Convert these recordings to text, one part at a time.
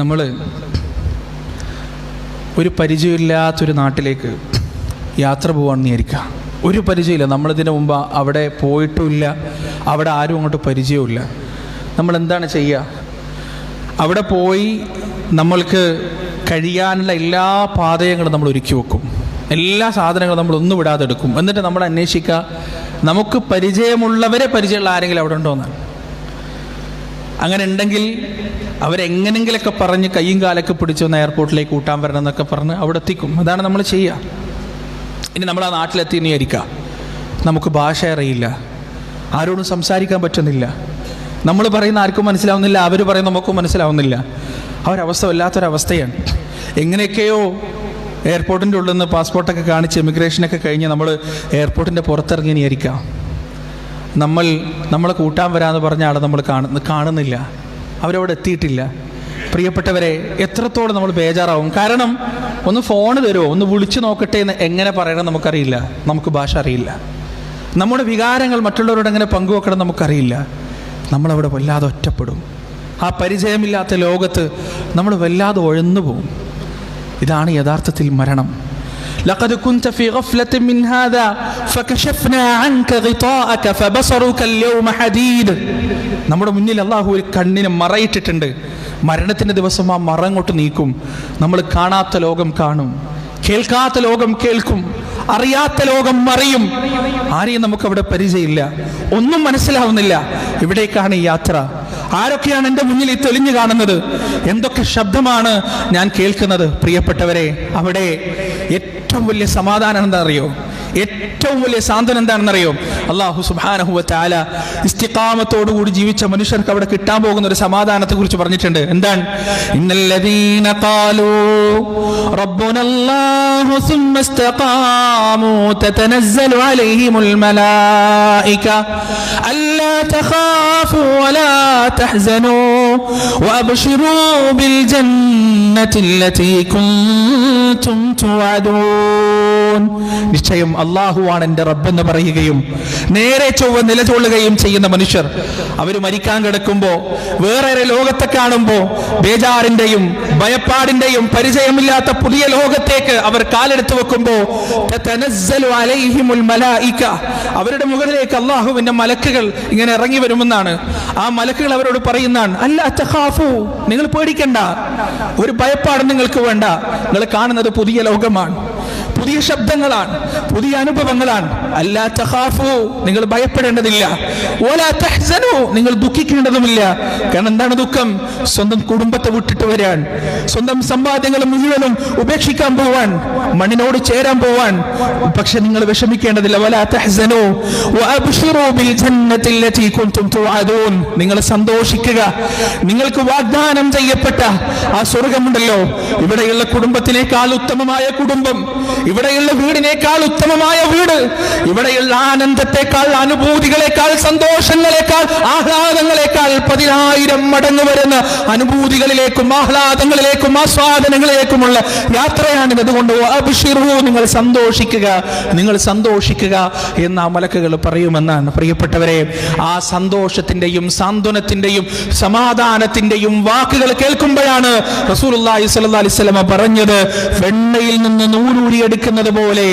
നമ്മൾ ഒരു പരിചയമില്ലാത്തൊരു നാട്ടിലേക്ക് യാത്ര പോകാമെന്ന് വിചാരിക്കുക. ഒരു പരിചയമില്ല, നമ്മളിതിന് മുമ്പ് അവിടെ പോയിട്ടുമില്ല, അവിടെ ആരും അങ്ങോട്ട് പരിചയമില്ല. നമ്മൾ എന്താണ് ചെയ്യുക? അവിടെ പോയി നമ്മൾക്ക് കഴിയാനുള്ള എല്ലാ പാതയങ്ങളും നമ്മൾ ഒരുക്കി വെക്കും, എല്ലാ സാധനങ്ങളും നമ്മൾ ഒന്നും വിടാതെ എടുക്കും. എന്നിട്ട് നമ്മൾ അന്വേഷിക്കുക നമുക്ക് പരിചയമുള്ളവരെ, പരിചയമുള്ള ആരെങ്കിലും അവിടെ ഉണ്ടോ എന്നാണ്. അങ്ങനെ ഉണ്ടെങ്കിൽ അവരെങ്ങനെങ്കിലൊക്കെ പറഞ്ഞ് കയ്യും കാലൊക്കെ പിടിച്ചൊന്ന് എയർപോർട്ടിലേക്ക് കൂട്ടാൻ വരണം എന്നൊക്കെ പറഞ്ഞ് അവിടെ എത്തിക്കും. അതാണ് നമ്മൾ ചെയ്യുക. ഇനി നമ്മൾ ആ നാട്ടിലെത്തി എന്ന് വിചാരിക്കുക, നമുക്ക് ഭാഷ അറിയില്ല, ആരോടും സംസാരിക്കാൻ പറ്റുന്നില്ല, നമ്മൾ പറയുന്ന ആർക്കും മനസ്സിലാവുന്നില്ല, അവർ പറയുന്ന നമുക്കും മനസ്സിലാവുന്നില്ല. ആ ഒരവസ്ഥ വല്ലാത്തൊരവസ്ഥയാണ്. എങ്ങനെയൊക്കെയോ എയർപോർട്ടിൻ്റെ ഉള്ളിൽ നിന്ന് പാസ്പോർട്ടൊക്കെ കാണിച്ച് ഇമിഗ്രേഷനൊക്കെ കഴിഞ്ഞ് നമ്മൾ എയർപോർട്ടിൻ്റെ പുറത്തിറങ്ങി വിചാരിക്കാം, നമ്മളെ കൂട്ടാൻ വരാമെന്ന് പറഞ്ഞ ആളെ നമ്മൾ കാണുന്നില്ല, അവരവിടെ എത്തിയിട്ടില്ല. പ്രിയപ്പെട്ടവരെ, എത്രത്തോളം നമ്മൾ ബേജാറാവും. കാരണം ഒന്ന് ഫോൺ തരുമോ, ഒന്ന് വിളിച്ചു നോക്കട്ടെ എന്ന് എങ്ങനെ പറയണം നമുക്കറിയില്ല, നമുക്ക് ഭാഷ അറിയില്ല. നമ്മുടെ വികാരങ്ങൾ മറ്റുള്ളവരോട് എങ്ങനെ പങ്കുവെക്കണം നമുക്കറിയില്ല. നമ്മളവിടെ വല്ലാതെ ഒറ്റപ്പെടും. ആ പരിചയമില്ലാത്ത ലോകത്ത് നമ്മൾ വല്ലാതെ ഒഴന്നു പോകും. ഇതാണ് യഥാർത്ഥത്തിൽ മരണം. لقد كنت في غفلة من هذا فكشفنا عنك غطاءك فبصرك اليوم حديد. നമ്മുടെ മുന്നിൽ അല്ലാഹു ഒരു കണ്ണിനെ മറയിട്ടിട്ടുണ്ട്. മരണത്തിൻ്റെ ദിവസം ആ മറ അങ്ങോട്ട് നീക്കും. നമ്മൾ കാണാത്ത ലോകം കാണും, കേൾക്കാത്ത ലോകം കേൾക്കും, അറിയാത്ത ലോകം അറിയും. ആരെയും നമുക്കവിടെ പരിചയമില്ല, ഒന്നും മനസ്സിലാവുന്നില്ല. ഇവിടേക്കാണ് ഈ യാത്ര. ആരൊക്കെയാണ് എൻ്റെ മുന്നിൽ ഈ തെളിഞ്ഞു കാണുന്നത്? എന്തൊക്കെ ശബ്ദമാണ് ഞാൻ കേൾക്കുന്നത്? പ്രിയപ്പെട്ടവരെ, അവിടെ ഏറ്റവും വലിയ സമാധാനം എന്താണെന്നറിയോ? ഏറ്റവും വലിയ സാന്ത്വനം എന്താണെന്നറിയോ? അല്ലാഹു സുബ്ഹാനഹു വ തആല ഇസ്തിഖാമത്തോടുകൂടി ജീവിച്ച മനുഷ്യർക്ക് അവിടെ കിട്ടാൻ പോകുന്ന ഒരു സമാധാനത്തെ കുറിച്ച് പറഞ്ഞിട്ടുണ്ട്. എന്താണ്? ഇന്നല്ലദീന ഖാലൂ റബ്ബുനല്ലാഹു സുമ്മ ഇസ്തഖാമൂ തതനസ്സലു അലൈഹിമുൽ മലായിക അല്ലാ തഖാഫൂ വലാ തഹ്സനൂ വഅബ്ശിറൂ ബിൽ ജന്നത്തി അല്ലതീ കുൻതും തുഅദൂൻ. നിശ്ചയം അല്ലാഹുവാണ് എൻ്റെ റബ്ബെന്ന് പറയുകയും നേരെ ചൊവ്വ നിലകൊള്ളുകയും ചെയ്യുന്ന മനുഷ്യർ അവർ മരിക്കാൻ കിടക്കുമ്പോൾ, വേറെ ലോകത്തെ കാണുമ്പോൾ ബേജാറിന്റെയും ഭയപ്പാടിന്റെയും പരിചയമില്ലാത്ത പുതിയ ലോകത്തേക്ക് അവർ കാലെടുത്ത് വെക്കുമ്പോൾ തതനസ്സലു അലൈഹിമുൽ മലായിക, അവരുടെ മുകളിലേക്ക് അല്ലാഹുവിന്റെ മലക്കുകൾ ഇങ്ങനെ ഇറങ്ങി വരുമെന്നാണ്. ആ മലക്കുകൾ അവരോട് പറയുന്നതാണ്, അല്ലാ തഖാഫു, നിങ്ങൾ പേടിക്കണ്ട, ഒരു ഭയപ്പാടും നിങ്ങൾക്ക് വേണ്ട. നിങ്ങൾ കാണുന്നത് പുതിയ ലോകമാണ്, പുതിയ ശബ്ദങ്ങളാണ്, പുതിയ അനുഭവങ്ങളാണ്. അല്ലാ തഖാഫു, നിങ്ങൾ ഭയപ്പെടേണ്ടതില്ല. വലാ തഹ്സനു, നിങ്ങൾ ദുഃഖിക്കേണ്ടതുമില്ല. കാരണം എന്താണ് ദുഃഖം? സ്വന്തം കുടുംബത്തെ വിട്ടിട്ട് വരാൻ, സ്വന്തം സമ്പാദ്യങ്ങൾ മുഴുവനും ഉപേക്ഷിക്കാൻ പോവാൻ, മണ്ണിനോട് ചേരാൻ പോവാൻ. പക്ഷെ നിങ്ങൾ വിഷമിക്കേണ്ടതില്ല. വലാ തഹ്സനു വഅബ്ശിറൂ ബിൽ ജന്നത്തി അല്ലതീ കുൻതും തുഅദൂൻ, നിങ്ങൾ സന്തോഷിക്കുക. നിങ്ങൾക്ക് വാഗ്ദാനം ചെയ്യപ്പെട്ട ആ സ്വർഗ്ഗമുണ്ടല്ലോ, ഇവിടെയുള്ള കുടുംബത്തിനേക്കാൾ ഉത്തമമായ കുടുംബം, ഇവിടെയുള്ള വീടിനേക്കാൾ ഉത്തമമായ വീട്, ഇവിടെയുള്ള ആനന്ദത്തെക്കാൾ, അനുഭൂതികളെക്കാൾ, സന്തോഷങ്ങളെക്കാൾ, ആഹ്ലാദങ്ങളെക്കാൾ 10,000 മടങ്ങ് വരുന്ന അനുഭൂതികളിലേക്കും ആഹ്ലാദങ്ങളിലേക്കും ആസ്വാദനങ്ങളിലേക്കുമുള്ള യാത്രയാണിത്. അതുകൊണ്ട് അബ്ശിറൂ, നിങ്ങൾ സന്തോഷിക്കുക, നിങ്ങൾ സന്തോഷിക്കുക എന്ന് ആ മലക്കുകൾ പറയുമെന്നാണ്. പ്രിയപ്പെട്ടവരെ, ആ സന്തോഷത്തിന്റെയും സാന്ത്വനത്തിന്റെയും സമാധാനത്തിന്റെയും വാക്കുകൾ കേൾക്കുമ്പോഴാണ് റസൂലുള്ളാഹി സ്വല്ലല്ലാഹി അലൈഹി വസല്ലം പറഞ്ഞത്, വെണ്ണയിൽ നിന്ന് നൂലൂരിയെടുക്കുന്നത് പോലെ,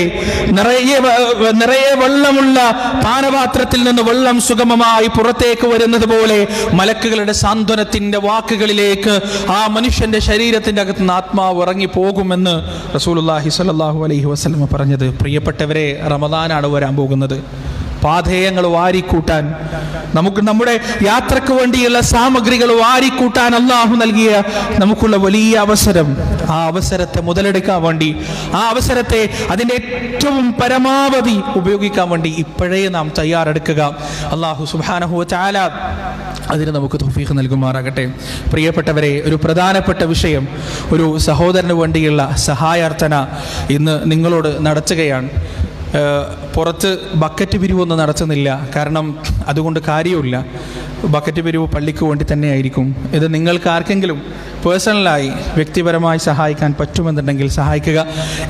നിറയെ വെള്ളമുള്ള പാനപാത്രത്തിൽ നിന്ന് വെള്ളം സുഗമമായി പുറത്തേക്ക് വരുന്നത് പോലെ മലക്കുകളുടെ സാന്ത്വനത്തിന്റെ വാക്കുകളിലേക്ക് ആ മനുഷ്യന്റെ ശരീരത്തിന്റെ അകത്ത് നിന്ന് ആത്മാവ് ഇറങ്ങി പോകുമെന്ന് റസൂലുള്ളാഹി സ്വല്ലല്ലാഹു അലൈഹി വസല്ലം പറഞ്ഞത്. പ്രിയപ്പെട്ടവരെ, റമദാനാണ് വരാൻ പോകുന്നത്. പാഥേയങ്ങൾ വാരിക്കൂട്ടാൻ, നമുക്ക് നമ്മുടെ യാത്രക്ക് വേണ്ടിയുള്ള സാമഗ്രികൾ വാരിക്കൂട്ടാൻ അല്ലാഹു നൽകിയ നമുക്കുള്ള വലിയ അവസരം. ആ അവസരത്തെ മുതലെടുക്കാൻ വേണ്ടി, ആ അവസരത്തെ അതിൻ്റെ ഏറ്റവും പരമാവധി ഉപയോഗിക്കാൻ വേണ്ടി ഇപ്പോഴേ നാം തയ്യാറെടുക്കുക. അല്ലാഹു സുബ്ഹാനഹു വ തആല അതിന് നമുക്ക് തൗഫീഖ് നൽകുമാറാകട്ടെ. പ്രിയപ്പെട്ടവരെ, ഒരു പ്രധാനപ്പെട്ട വിഷയം, ഒരു സഹോദരന് വേണ്ടിയുള്ള സഹായാർത്ഥന ഇന്ന് നിങ്ങളോട് നടത്തുകയാണ്. പുറത്ത് ബക്കറ്റ് പിരിവൊന്നും നടത്തുന്നില്ല. കാരണം അതുകൊണ്ട് കാര്യമില്ല. ബക്കറ്റ് പിരിവ് പള്ളിക്ക് വേണ്ടി തന്നെയായിരിക്കും. ഇത് നിങ്ങൾക്ക് ആർക്കെങ്കിലും പേഴ്സണലായി വ്യക്തിപരമായി സഹായിക്കാൻ പറ്റുമെന്നുണ്ടെങ്കിൽ സഹായിക്കുക.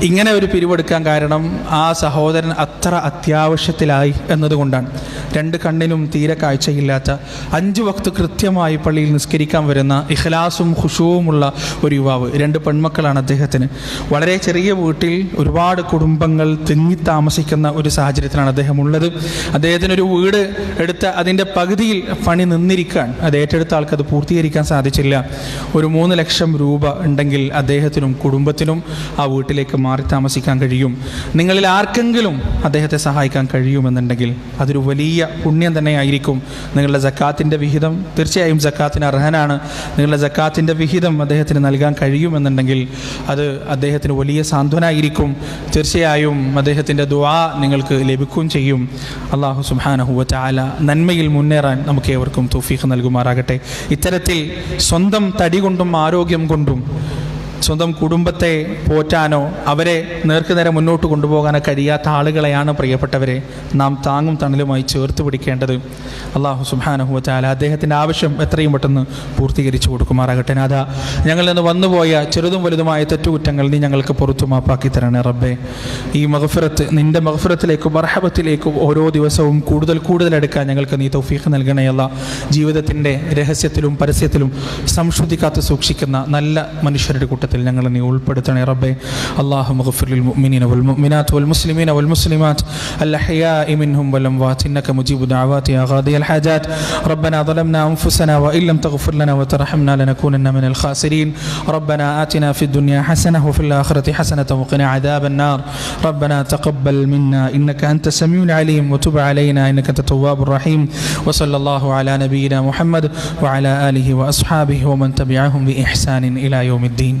ഇങ്ങനെ ഒരു പിരിവെടുക്കാൻ കാരണം ആ സഹോദരൻ അത്ര അത്യാവശ്യത്തിലായി എന്നതുകൊണ്ടാണ്. 2 കണ്ണിനും തീരെ കാഴ്ചയില്ലാത്ത 5 വക്ത് കൃത്യമായി പള്ളിയിൽ നിസ്കരിക്കാൻ വരുന്ന ഇഖ്ലാസും ഖുശൂവുമുള്ള ഒരു യുവാവ്. 2 പെൺമക്കളാണ് അദ്ദേഹത്തിന്. വളരെ ചെറിയ വീട്ടിൽ ഒരുപാട് കുടുംബങ്ങൾ തിങ്ങി താമസിക്കുന്ന ഒരു സാഹചര്യത്തിലാണ് അദ്ദേഹം ഉള്ളത്. അദ്ദേഹത്തിനൊരു വീട് എടുത്ത അതിൻ്റെ പകുതിയിൽ പണി നിന്നിരിക്കാൻ, അത് ഏറ്റെടുത്ത ആൾക്ക് അത് പൂർത്തീകരിക്കാൻ സാധിച്ചില്ല. ഒരു 3 ലക്ഷം രൂപ ഉണ്ടെങ്കിൽ അദ്ദേഹത്തിനും കുടുംബത്തിനും ആ വീട്ടിലേക്ക് മാറി താമസിക്കാൻ കഴിയും. നിങ്ങളിൽ ആർക്കെങ്കിലും അദ്ദേഹത്തെ സഹായിക്കാൻ കഴിയുമെന്നുണ്ടെങ്കിൽ അതൊരു വലിയ പുണ്യം തന്നെയായിരിക്കും. നിങ്ങളുടെ സക്കാത്തിൻ്റെ വിഹിതം, തീർച്ചയായും സക്കാത്തിന് അർഹനാണ്, നിങ്ങളുടെ സക്കാത്തിൻ്റെ വിഹിതം അദ്ദേഹത്തിന് നൽകാൻ കഴിയുമെന്നുണ്ടെങ്കിൽ അത് അദ്ദേഹത്തിന് വലിയ സാന്ത്വനമായിരിക്കും. തീർച്ചയായും അദ്ദേഹത്തിൻ്റെ ദുആ നിങ്ങൾക്ക് ലഭിക്കുകയും ചെയ്യും. അല്ലാഹു സുബ്ഹാനഹു വ തആല നന്മയിൽ മുന്നേറാൻ നമുക്ക് ഏവർക്കും തൗഫീഖ് നൽകുമാറാകട്ടെ. ഇത്തരത്തിൽ സ്വന്തം തടി കൊണ്ടും ആരോഗ്യം കൊണ്ടും സ്വന്തം കുടുംബത്തെ പോറ്റാനോ അവരെ നേർക്കുനേരെ മുന്നോട്ട് കൊണ്ടുപോകാനോ കഴിയാത്ത ആളുകളെയാണ് പ്രിയപ്പെട്ടവരെ നാം താങ്ങും തണലുമായി ചേർത്ത് പിടിക്കേണ്ടത്. അല്ലാഹു സുബ്ഹാനഹു വ തആല അദ്ദേഹത്തിൻ്റെ ആവശ്യം എത്രയും പെട്ടെന്ന് പൂർത്തീകരിച്ചു കൊടുക്കുമാറാകട്ടെ. നാഥ, ഞങ്ങളിൽ നിന്ന് വന്നുപോയ ചെറുതും വലുതുമായ തെറ്റുകുറ്റങ്ങൾ നീ ഞങ്ങൾക്ക് പുറത്തു മാപ്പാക്കി തരണേ റബ്ബേ. ഈ മഗ്ഫിറത്ത്, നിൻ്റെ മഗ്ഫിറത്തിലേക്കും മർഹബത്തിലേക്കും ഓരോ ദിവസവും കൂടുതൽ കൂടുതൽ എടുക്കാൻ ഞങ്ങൾക്ക് നീ തൗഫീഖ് നൽകണേ അല്ലാ. ജീവിതത്തിൻ്റെ രഹസ്യത്തിലും പരസ്യത്തിലും സംശുദ്ധി കാത്ത് സൂക്ഷിക്കുന്ന നല്ല മനുഷ്യരുടെ കൂട്ടത്തിൽ ഞങ്ങൾ നീ ഉൾപ്പെടുത്തണേ റബ്ബേ. അല്ലാഹുമ്മ ഗ്ഫിർ ലിൽ മുഅ്മിനീന വൽ മുഅ്മിനാത്ത് വൽ മുസ്ലിമീന വൽ മുസ്ലിമാത്ത് അൽ അഹ്യാഇ മിൻഹും വൽ അംവാത്ത് ഇന്നക മുജീബു ദഅവാതി യാ ഖാദിയൽ ഹാജാത്ത്. റബ്ബനാ ളലംനാ അൻഫുസനാ വഇൻ ലം തഗ്ഫിർ ലനാ വതർഹംനാ ലനകൂനന്ന മിനൽ ഖാസിരീൻ. റബ്ബനാ ആതിനാ ഫിദ് ദുനിയാ ഹസനഹ വഫിൽ ആഖിറതി ഹസനത വഖിനാ അദാബൻ നാർ. റബ്ബനാ തഖബ്ബൽ മിന്നാ ഇന്നക അൻത സമീഉൽ അലീം വതുബ് അലൈനാ ഇന്നക അൻത തവ്വാബുർ റഹീം. വസല്ലല്ലാഹു അലാ നബിയിനാ മുഹമ്മദ് വഅലാ ആലിഹി വഅസ്ഹാബിഹി വമൻ തബിഅഹും ബിഇഹ്സാനിൻ ഇലാ യൗമിദ്ദീൻ.